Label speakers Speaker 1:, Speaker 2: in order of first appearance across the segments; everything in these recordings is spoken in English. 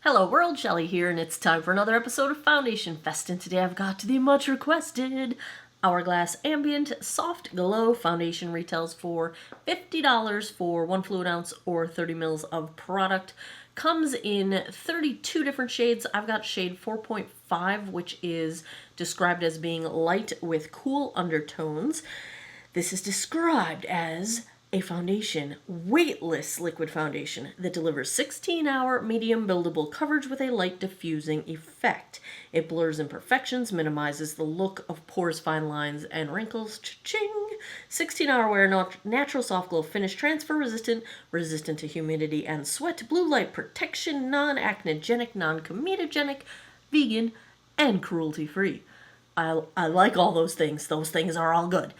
Speaker 1: Hello world, Shelly here, and it's time for another episode of Foundation Fest, and today I've got the much requested Hourglass Ambient Soft Glow Foundation. Retails for $50 for 1 fluid ounce or 30 mils of product. Comes in 32 different shades. I've got shade 4.5, which is described as being light with cool undertones. This is described as a foundation, weightless liquid foundation that delivers 16-hour medium buildable coverage with a light diffusing effect. It blurs imperfections, minimizes the look of pores, fine lines, and wrinkles. Cha-ching! 16-hour wear, natural soft glow finish, transfer resistant, resistant to humidity and sweat, blue light protection, non-acnogenic, non-comedogenic, vegan, and cruelty-free. I like all those things. Those things are all good.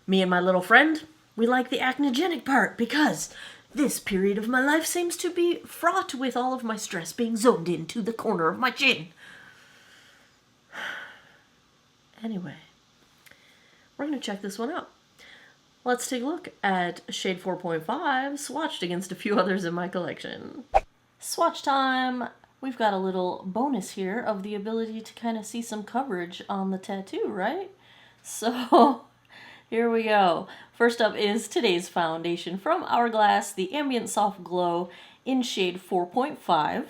Speaker 1: Me and my little friend, we like the acnogenic part because this period of my life seems to be fraught with all of my stress being zoned into the corner of my chin. Anyway, we're going to check this one out. Let's take a look at shade 4.5 swatched against a few others in my collection. Swatch time! We've got a little bonus here of the ability to kind of see some coverage on the tattoo, right? So here we go. First up is today's foundation from Hourglass, the Ambient Soft Glow in shade 4.5.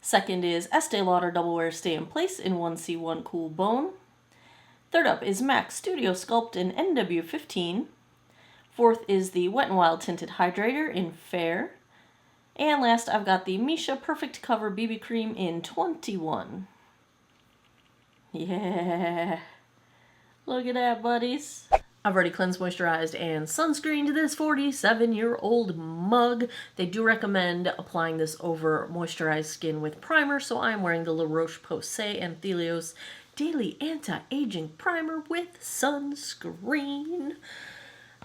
Speaker 1: Second is Estee Lauder Double Wear Stay in Place in 1C1 Cool Bone. Third up is MAC Studio Sculpt in NW15. Fourth is the Wet n Wild Tinted Hydrator in Fair. And last, I've got the Misha Perfect Cover BB Cream in 21. Yeah. Look at that, buddies. I've already cleansed, moisturized, and sunscreened this 47-year-old mug. They do recommend applying this over moisturized skin with primer, so I'm wearing the La Roche-Posay and Thelios Daily Anti-Aging Primer with sunscreen.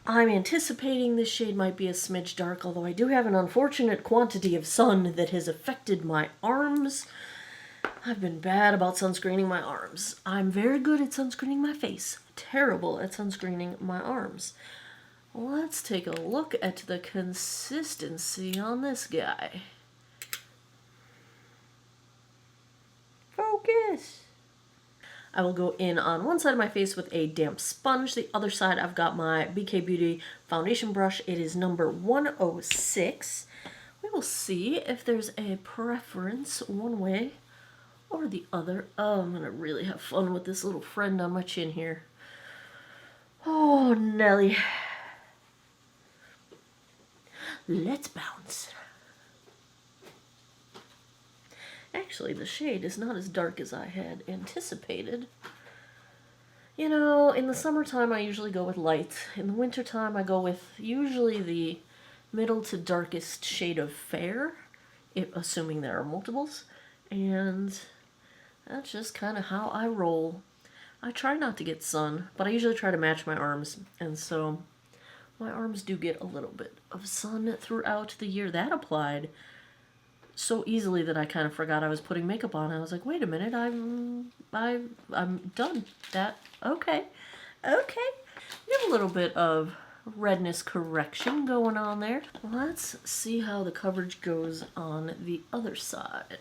Speaker 1: I'm anticipating this shade might be a smidge dark, although I do have an unfortunate quantity of sun that has affected my arms. I've been bad about sunscreening my arms. I'm very good at sunscreening my face. Terrible at sunscreening my arms. Let's take a look at the consistency on this guy. Focus! I will go in on one side of my face with a damp sponge. The other side, I've got my BK Beauty foundation brush. It is number 106. We will see if there's a preference one way or the other. Oh, I'm gonna really have fun with this little friend on my chin here. Oh, Nelly. Let's bounce. Actually, the shade is not as dark as I had anticipated. You know, in the summertime I usually go with light. In the wintertime I go with usually the middle to darkest shade of Fair, assuming there are multiples. And that's just kind of how I roll. I try not to get sun, but I usually try to match my arms, and so my arms do get a little bit of sun throughout the year. That applied so easily that I kind of forgot I was putting makeup on. I was like, wait a minute, I'm done. That okay. We have a little bit of redness correction going on there. Let's see how the coverage goes on the other side.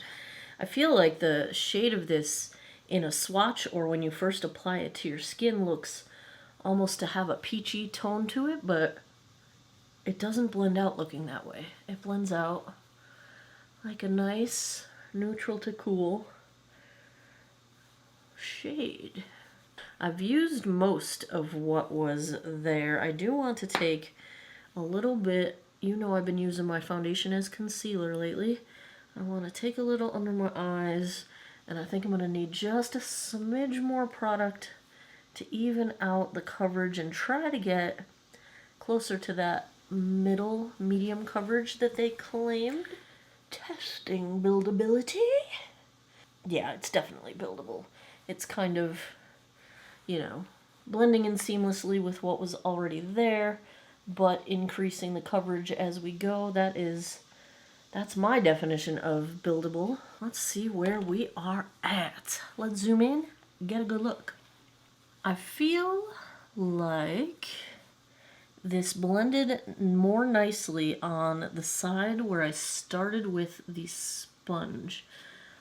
Speaker 1: I feel like the shade of this in a swatch or when you first apply it to your skin looks almost to have a peachy tone to it, but it doesn't blend out looking that way. It blends out like a nice neutral to cool shade. I've used most of what was there. I do want to take a little bit, you know I've been using my foundation as concealer lately. I want to take a little under my eyes, and I think I'm going to need just a smidge more product to even out the coverage and try to get closer to that middle medium coverage that they claimed. Testing buildability. Yeah, it's definitely buildable. It's kind of, you know, blending in seamlessly with what was already there, but increasing the coverage as we go. That's my definition of buildable. Let's see where we are at. Let's zoom in, get a good look. I feel like this blended more nicely on the side where I started with the sponge.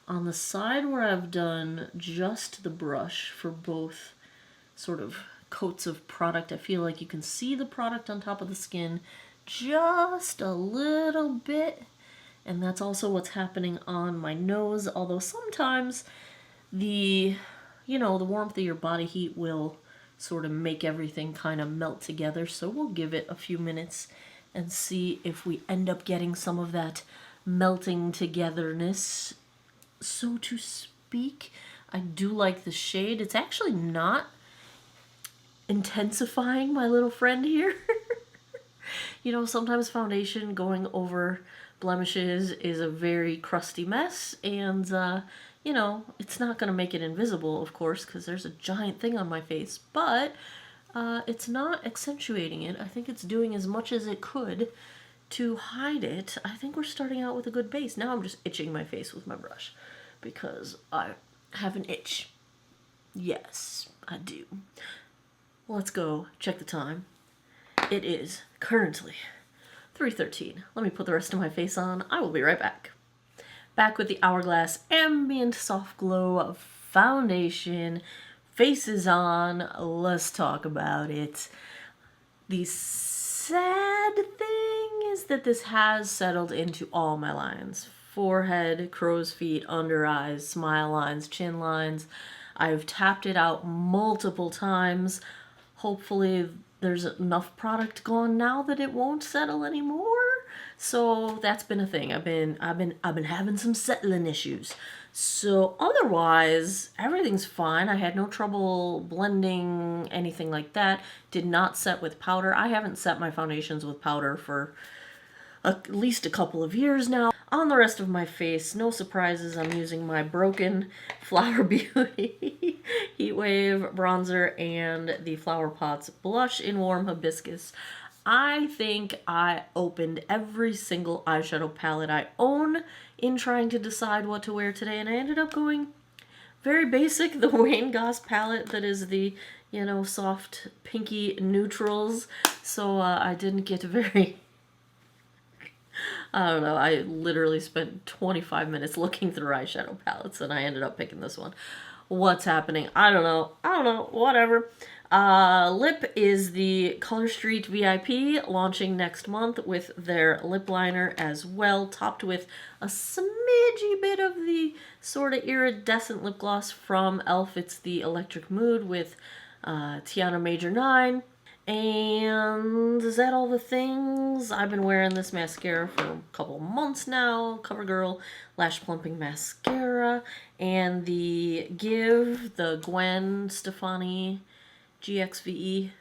Speaker 1: On the side where I've done just the brush for both sort of coats of product, I feel like you can see the product on top of the skin just a little bit. And that's also what's happening on my nose, although sometimes the warmth of your body heat will sort of make everything kind of melt together. So we'll give it a few minutes and see if we end up getting some of that melting togetherness, so to speak. I do like the shade. It's actually not intensifying my little friend here. Sometimes foundation going over blemishes is a very crusty mess, and it's not going to make it invisible, of course, because there's a giant thing on my face, but it's not accentuating it. I think it's doing as much as it could to hide it. I think we're starting out with a good base. Now I'm just itching my face with my brush because I have an itch. Yes, I do. Let's go check the time. It is currently 3:13. Let me put the rest of my face on. I will be right back. Back with the Hourglass Ambient Soft Glow Foundation. Face is on. Let's talk about it. The sad thing is that this has settled into all my lines. Forehead, crow's feet, under eyes, smile lines, chin lines. I've tapped it out multiple times. Hopefully there's enough product gone now that it won't settle anymore. So that's been a thing. I've been having some settling issues. So otherwise, everything's fine. I had no trouble blending, anything like that. Did not set with powder. I haven't set my foundations with powder for at least a couple of years now. On the rest of my face, no surprises. I'm using my broken Flower Beauty Heat Wave bronzer and the Flower Pots blush in Warm Hibiscus. I think I opened every single eyeshadow palette I own in trying to decide what to wear today, and I ended up going very basic. The Wayne Goss palette that is the, soft pinky neutrals. So I didn't get very... I don't know, I literally spent 25 minutes looking through eyeshadow palettes and I ended up picking this one. What's happening? I don't know, whatever. Lip is the Color Street VIP, launching next month with their lip liner as well, topped with a smidgy bit of the sort of iridescent lip gloss from e.l.f. It's the Electric Mood with Tiana Major 9. And is that all the things? I've been wearing this mascara for a couple months now. CoverGirl Lash Plumping Mascara. And the the Gwen Stefani GXVE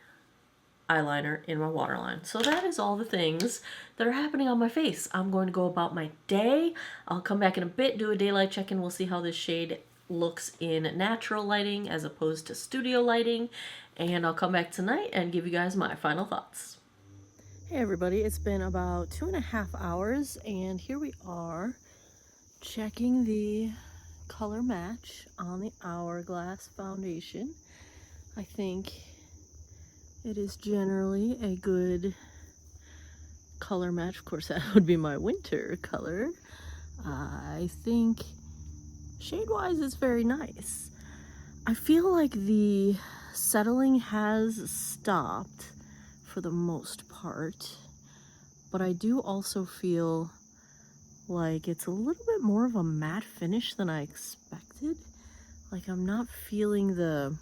Speaker 1: eyeliner in my waterline. So that is all the things that are happening on my face. I'm going to go about my day. I'll come back in a bit, do a daylight check-in. We'll see how this shade looks in natural lighting as opposed to studio lighting. And I'll come back tonight and give you guys my final thoughts. Hey everybody, it's been about 2.5 hours and here we are checking the color match on the Hourglass foundation. I think it is generally a good color match. Of course, that would be my winter color. I think shade-wise it's very nice. I feel like the settling has stopped for the most part, but I do also feel like it's a little bit more of a matte finish than I expected. Like I'm not feeling the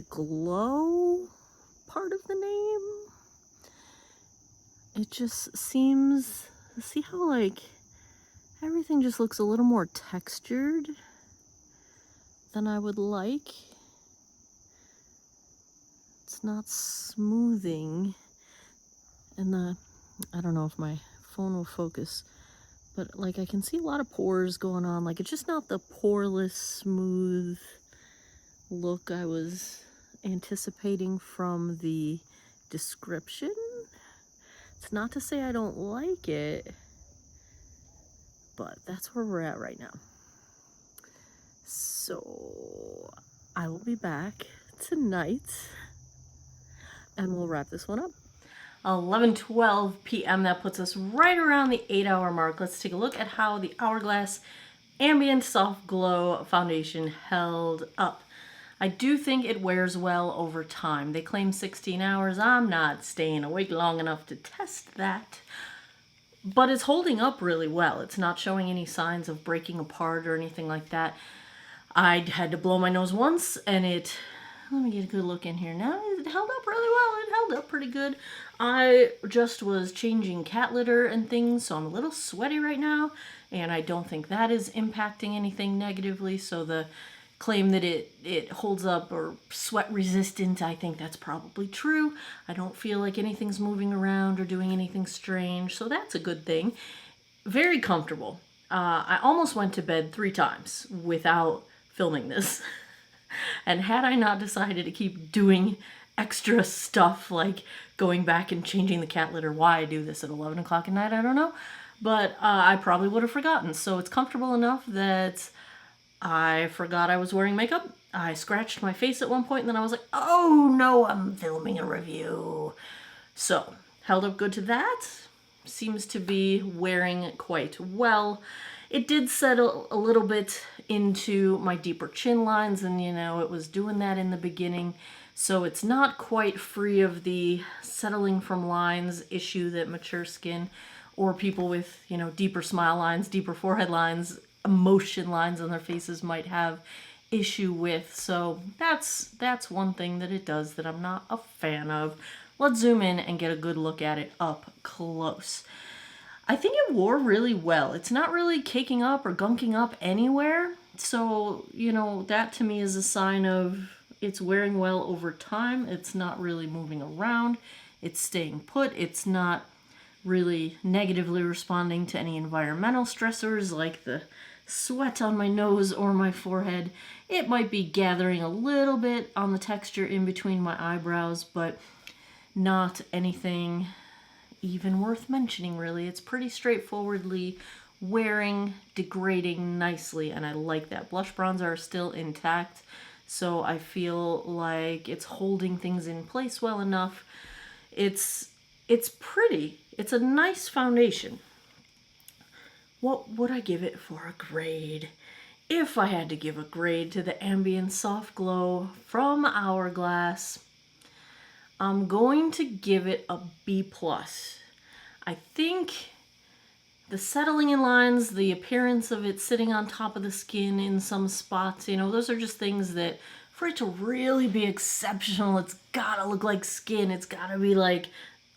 Speaker 1: glow part of the name. It just seems, see how like everything just looks a little more textured than I would like. It's not smoothing, and I don't know if my phone will focus, but like I can see a lot of pores going on. Like it's just not the poreless, smooth look I was anticipating from the description. It's not to say I don't like it, but that's where we're at right now. So I will be back tonight and we'll wrap this one up. 11:12 p.m. That puts us right around the 8-hour mark. Let's take a look at how the Hourglass Ambient Soft Glow Foundation held up. I do think it wears well over time. They claim 16 hours. I'm not staying awake long enough to test that. But it's holding up really well. It's not showing any signs of breaking apart or anything like that. I had to blow my nose once and it... Let me get a good look in here now. It held up really well. It held up pretty good. I just was changing cat litter and things, so I'm a little sweaty right now, and I don't think that is impacting anything negatively, so the claim that it holds up or sweat resistant, I think that's probably true. I don't feel like anything's moving around or doing anything strange, so that's a good thing. Very comfortable. I almost went to bed 3 times without filming this. And had I not decided to keep doing extra stuff like going back and changing the cat litter, why I do this at 11 o'clock at night, I don't know. But I probably would have forgotten. So it's comfortable enough that I forgot I was wearing makeup. I scratched my face at one point and then I was like, oh no, I'm filming a review. So held up good to that. Seems to be wearing quite well. It did settle a little bit into my deeper chin lines, and you know, it was doing that in the beginning, so it's not quite free of the settling from lines issue that mature skin or people with, you know, deeper smile lines, deeper forehead lines, emotion lines on their faces might have issue with. So that's one thing that it does that I'm not a fan of. Let's zoom in and get a good look at it up close. I think it wore really well. It's not really caking up or gunking up anywhere. So, you know, that to me is a sign of it's wearing well over time. It's not really moving around. It's staying put. It's not really negatively responding to any environmental stressors like the sweat on my nose or my forehead. It might be gathering a little bit on the texture in between my eyebrows, but not anything even worth mentioning, really. It's pretty straightforwardly wearing, degrading nicely, and I like that. Blush bronzer are still intact, so I feel like it's holding things in place well enough. It's pretty. It's a nice foundation. What would I give it for a grade? If I had to give a grade to the Ambient Soft Glow from Hourglass, I'm going to give it a B+. I think the settling in lines, the appearance of it sitting on top of the skin in some spots, you know, those are just things that for it to really be exceptional, it's gotta look like skin. It's gotta be like,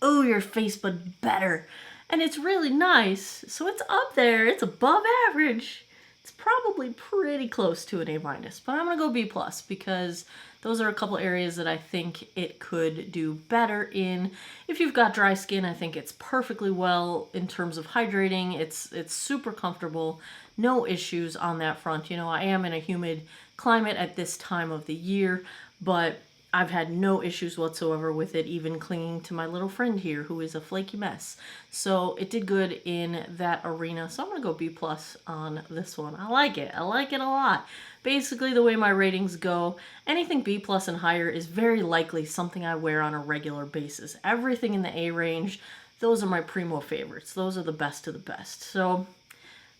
Speaker 1: oh, your face, but better. And it's really nice. So it's up there. It's above average. It's probably pretty close to an A-, but I'm gonna go B+ because those are a couple areas that I think it could do better in. If you've got dry skin, I think it's perfectly well in terms of hydrating. It's super comfortable. No issues on that front. You know, I am in a humid climate at this time of the year, but I've had no issues whatsoever with it, even clinging to my little friend here who is a flaky mess. So it did good in that arena. So I'm going to go B+ on this one. I like it. I like it a lot. Basically, the way my ratings go, anything B+ and higher is very likely something I wear on a regular basis. Everything in the A range, those are my primo favorites. Those are the best of the best. So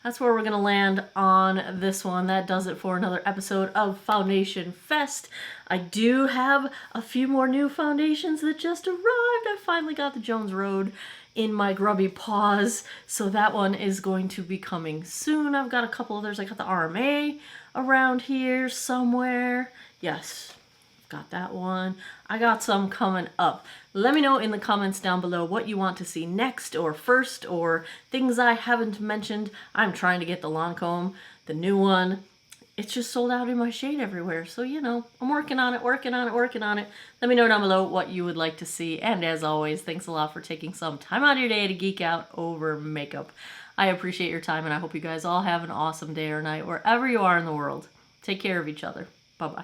Speaker 1: that's where we're going to land on this one. That does it for another episode of Foundation Fest. I do have a few more new foundations that just arrived. I finally got the Jones Road in my grubby paws, so that one is going to be coming soon. I've got a couple others. I got the RMA around here somewhere. Yes, got that one. I got some coming up. Let me know in the comments down below what you want to see next or first, or things I haven't mentioned. I'm trying to get the Lancome, the new one. It's just sold out in my shade everywhere. So, you know, I'm working on it. Let me know down below what you would like to see. And as always, thanks a lot for taking some time out of your day to geek out over makeup. I appreciate your time, and I hope you guys all have an awesome day or night wherever you are in the world. Take care of each other. Bye-bye.